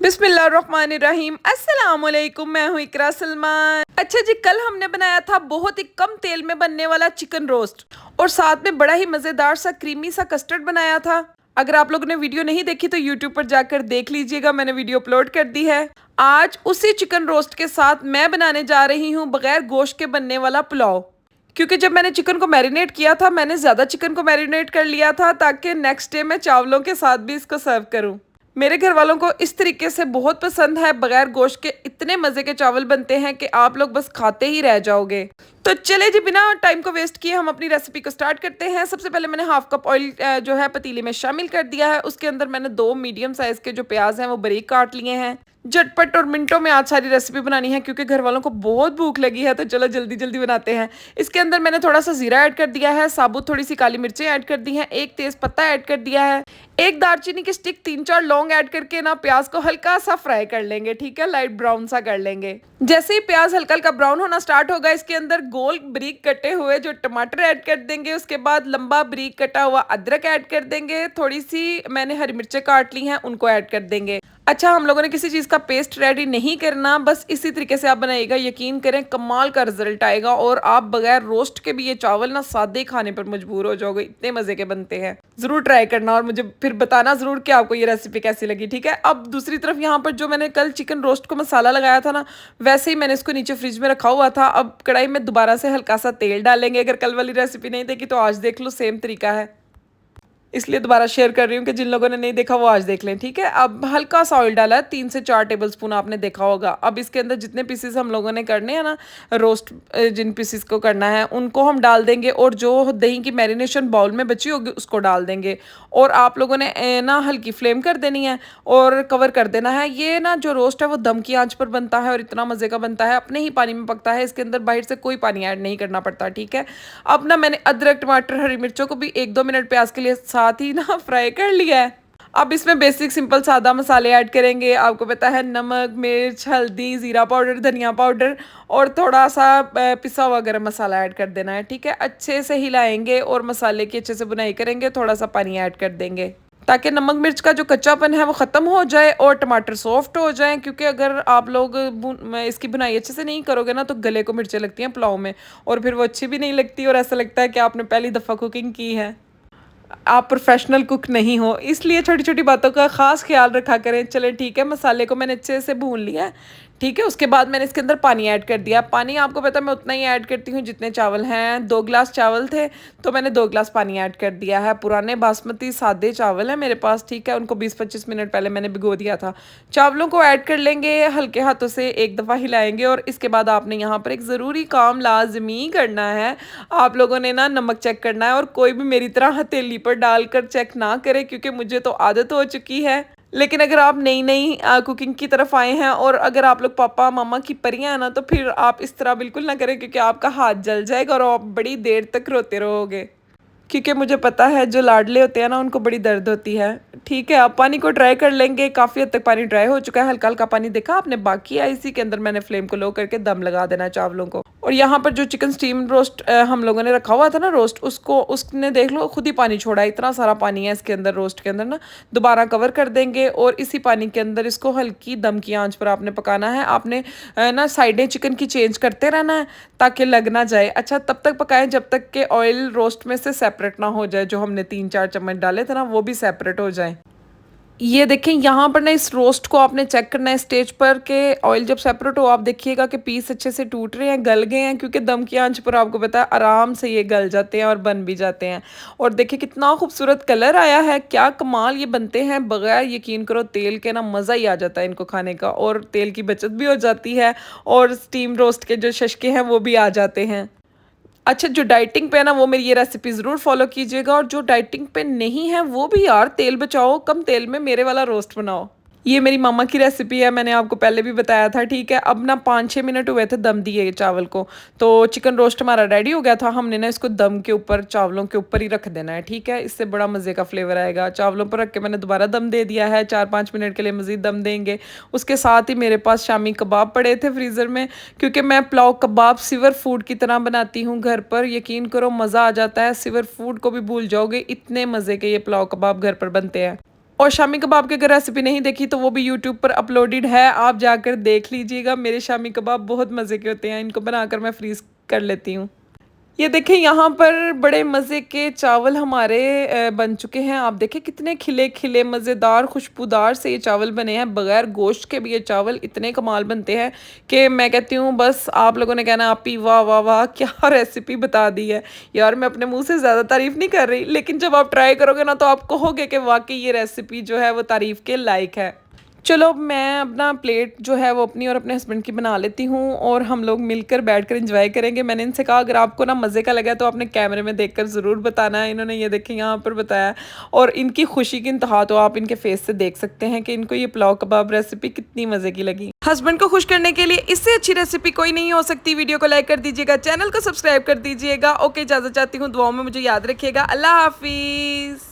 बिस्मिल्लाहिर्रहमानिर्रहीम। अस्सलाम वालेकुम, मैं हूँ इकरा सलमान। अच्छा जी, कल हमने बनाया था बहुत ही कम तेल में बनने वाला चिकन रोस्ट और साथ में बड़ा ही मज़ेदार सा क्रीमी सा कस्टर्ड बनाया था। अगर आप लोगों ने वीडियो नहीं देखी तो यूट्यूब पर जाकर देख लीजिएगा, मैंने वीडियो अपलोड कर दी है। आज उसी चिकन रोस्ट के साथ मैं बनाने जा रही हूँ बगैर गोश्त के बनने वाला पुलाव। क्योंकि जब मैंने चिकन को मैरिनेट किया था, मैंने ज़्यादा चिकन को मैरिनेट कर लिया था ताकि नेक्स्ट डे मैं चावलों के साथ भी इसको सर्व करूँ। मेरे घर वालों को इस तरीके से बहुत पसंद है। बगैर गोश्त के इतने मज़े के चावल बनते हैं कि आप लोग बस खाते ही रह जाओगे। तो चले जी, बिना टाइम को वेस्ट किए हम अपनी रेसिपी को स्टार्ट करते हैं। सबसे पहले मैंने हाफ कप ऑयल जो है पतीले में शामिल कर दिया है। उसके अंदर मैंने 2 मीडियम साइज़ के जो प्याज हैं वो बारीक काट लिए हैं। झटपट और मिनटों में आज सारी रेसिपी बनानी है क्योंकि घर वालों को बहुत भूख लगी है, तो चलो जल्दी जल्दी बनाते हैं। इसके अंदर मैंने थोड़ा सा जीरा ऐड कर दिया है, साबुत थोड़ी सी काली मिर्चें ऐड कर दी हैं, एक तेज पत्ता ऐड कर दिया है, एक दालचीनी की स्टिक, 3-4 लौंग ऐड करके ना प्याज को हल्का सा फ्राई कर लेंगे। ठीक है, लाइट ब्राउन सा कर लेंगे। जैसे ही प्याज हल्का हल्का ब्राउन होना स्टार्ट होगा, इसके अंदर गोल बारीक कटे हुए जो टमाटर ऐड कर देंगे। उसके बाद लंबा बारीक कटा हुआ अदरक ऐड कर देंगे। थोड़ी सी मैंने हरी मिर्चें काट ली हैं, उनको ऐड कर देंगे। अच्छा, हम लोगों ने किसी चीज़ का पेस्ट रेडी नहीं करना, बस इसी तरीके से आप बनाइएगा। यकीन करें कमाल का रिजल्ट आएगा और आप बगैर रोस्ट के भी ये चावल ना सादे खाने पर मजबूर हो जाओगे, इतने मज़े के बनते हैं। ज़रूर ट्राई करना और मुझे फिर बताना ज़रूर कि आपको ये रेसिपी कैसी लगी। ठीक है, अब दूसरी तरफ यहाँ पर जो मैंने कल चिकन रोस्ट को मसाला लगाया था ना, वैसे ही मैंने इसको नीचे फ्रिज में रखा हुआ था। अब कढ़ाई में दोबारा से हल्का सा तेल डालेंगे। अगर कल वाली रेसिपी नहीं देखी तो आज देख लो, सेम तरीका है, इसलिए दोबारा शेयर कर रही हूँ कि जिन लोगों ने नहीं देखा वो आज देख लें। ठीक है, अब हल्का सा ऑयल डाला है, 3 से 4 टेबलस्पून, आपने देखा होगा। अब इसके अंदर जितने पीसेस हम लोगों ने करने हैं ना रोस्ट, जिन पीसेस को करना है उनको हम डाल देंगे और जो दही की मैरिनेशन बाउल में बची होगी उसको डाल देंगे। और आप लोगों ने ना हल्की फ्लेम कर देनी है और कवर कर देना है। ये ना जो रोस्ट है वो दम की आंच पर बनता है और इतना मज़े का बनता है, अपने ही पानी में पकता है। इसके अंदर बाहर से कोई पानी ऐड नहीं करना पड़ता। ठीक है, अब ना मैंने अदरक, टमाटर, हरी मिर्चों को भी 1-2 मिनट प्याज के लिए साथ ही ना फ्राई कर लिया है। अब इसमें बेसिक सिंपल सादा मसाले ऐड करेंगे। आपको पता है, नमक, मिर्च, हल्दी, ज़ीरा पाउडर, धनिया पाउडर और थोड़ा सा पिसा हुआ गरम मसाला ऐड कर देना है। ठीक है, अच्छे से हिलाएंगे और मसाले की अच्छे से बुनाई करेंगे। थोड़ा सा पानी ऐड कर देंगे ताकि नमक मिर्च का जो कच्चापन है वो ख़त्म हो जाए और टमाटर सॉफ्ट हो जाए। क्योंकि अगर आप लोग इसकी बुनाई अच्छे से नहीं करोगे ना तो गले को मिर्चें लगती हैं पुलाव में और फिर वो अच्छी भी नहीं लगती और ऐसा लगता है कि आपने पहली दफ़ा कुकिंग की है, आप प्रोफेशनल कुक नहीं हो। इसलिए छोटी छोटी बातों का खास ख्याल रखा करें। चले ठीक है, मसाले को मैंने अच्छे से भून लिया है। ठीक है, उसके बाद मैंने इसके अंदर पानी ऐड कर दिया। पानी आपको पता है मैं उतना ही ऐड करती हूँ जितने चावल हैं। 2 गिलास चावल थे तो मैंने 2 गिलास पानी ऐड कर दिया है। पुराने बासमती सादे चावल हैं मेरे पास। ठीक है, उनको 20-25 मिनट पहले मैंने भिगो दिया था। चावलों को ऐड कर लेंगे, हल्के हाथों से एक दफ़ा हिलाएंगे और इसके बाद आपने यहाँ पर एक ज़रूरी काम लाजमी करना है। आप लोगों ने ना नमक चेक करना है और कोई भी मेरी तरह हथेली पर डालकर चेक ना करे क्योंकि मुझे तो आदत हो चुकी है। लेकिन अगर आप नई नई कुकिंग की तरफ आए हैं और अगर आप लोग पापा मामा की परियां हैं ना, तो फिर आप इस तरह बिल्कुल ना करें क्योंकि आपका हाथ जल जाएगा और आप बड़ी देर तक रोते रहोगे। क्योंकि मुझे पता है जो लाडले होते हैं ना उनको बड़ी दर्द होती है। ठीक है, आप पानी को ड्राई कर लेंगे। काफ़ी हद तक पानी ड्राई हो चुका है, हल्का हल्का पानी देखा आपने बाकी है। इसी के अंदर मैंने फ्लेम को लो करके दम लगा देना है चावलों को। और यहाँ पर जो चिकन स्टीम रोस्ट हम लोगों ने रखा हुआ था ना रोस्ट, उसने देख लो खुद ही पानी छोड़ा है। इतना सारा पानी है इसके अंदर रोस्ट के अंदर ना। दोबारा कवर कर देंगे और इसी पानी के अंदर इसको हल्की दम की आंच पर आपने पकाना है। आपने ना साइडें चिकन की चेंज करते रहना है ताकि लग ना जाए। अच्छा, तब तक पकाएं जब तक कि ऑयल रोस्ट में से सेपरेट ना हो जाए। जो हमने 3-4 चम्मच डाले थे ना वो भी सेपरेट हो जाए। ये देखें, यहाँ पर ना इस रोस्ट को आपने चेक करना है स्टेज पर के ऑयल जब सेपरेट हो, आप देखिएगा कि पीस अच्छे से टूट रहे हैं, गल गए हैं। क्योंकि दम की आंच पर आपको पता है आराम से ये गल जाते हैं और बन भी जाते हैं। और देखिए कितना खूबसूरत कलर आया है, क्या कमाल ये बनते हैं। बगैर यकीन करो तेल के ना मज़ा ही आ जाता है इनको खाने का और तेल की बचत भी हो जाती है और स्टीम रोस्ट के जो शशके हैं वो भी आ जाते हैं। अच्छा, जो डाइटिंग पे है ना वो मेरी ये रेसिपी ज़रूर फॉलो कीजिएगा और जो डाइटिंग पे नहीं है वो भी यार तेल बचाओ, कम तेल में मेरे वाला रोस्ट बनाओ। ये मेरी मामा की रेसिपी है, मैंने आपको पहले भी बताया था। ठीक है, अब ना 5-6 मिनट हुए थे दम दिए चावल को, तो चिकन रोस्ट हमारा रेडी हो गया था। हमने ना इसको दम के ऊपर चावलों के ऊपर ही रख देना है। ठीक है, इससे बड़ा मज़े का फ्लेवर आएगा। चावलों पर रख के मैंने दोबारा दम दे दिया है। 4-5 मिनट के लिए मज़ीद दम देंगे। उसके साथ ही मेरे पास शामी कबाब पड़े थे फ्रीज़र में, क्योंकि मैं पुलाव कबाब सिवर फूड की तरह बनाती हूँ घर पर। यकीन करो मज़ा आ जाता है, सिवर फूड को भी भूल जाओगे, इतने मज़े के ये पुलाव कबाब घर पर बनते हैं। और शामी कबाब की अगर रेसिपी नहीं देखी तो वो भी यूट्यूब पर अपलोडेड है, आप जाकर देख लीजिएगा। मेरे शामी कबाब बहुत मज़े के होते हैं, इनको बनाकर मैं फ्रीज़ कर लेती हूँ। ये देखें यहाँ पर बड़े मज़े के चावल हमारे बन चुके हैं। आप देखें कितने खिले खिले मज़ेदार खुशबूदार से ये चावल बने हैं। बगैर गोश्त के भी ये चावल इतने कमाल बनते हैं कि मैं कहती हूँ बस आप लोगों ने कहना आप ही वाह वाह वाह क्या रेसिपी बता दी है। यार मैं अपने मुंह से ज़्यादा तारीफ़ नहीं कर रही, लेकिन जब आप ट्राई करोगे ना तो आप कहोगे कि वाकई ये रेसिपी जो है वो तारीफ़ के लायक है। चलो अब मैं अपना प्लेट जो है वो अपनी और अपने हस्बैंड की बना लेती हूँ और हम लोग मिलकर बैठकर एंजॉय करेंगे। मैंने इनसे कहा अगर आपको ना मज़े का लगा तो आपने कैमरे में देखकर ज़रूर बताना है। इन्होंने ये देखें यहाँ पर बताया और इनकी खुशी की इंतहा तो आप इनके फेस से देख सकते हैं कि इनको ये पुलाव कबाब रेसिपी कितनी मज़े की लगी। हस्बैंड को खुश करने के लिए इससे अच्छी रेसिपी कोई नहीं हो सकती। वीडियो को लाइक कर दीजिएगा, चैनल को सब्सक्राइब कर दीजिएगा। ओके, इजाज़त चाहती हूँ, दुआओं में मुझे याद रखिएगा। अल्लाह हाफिज़।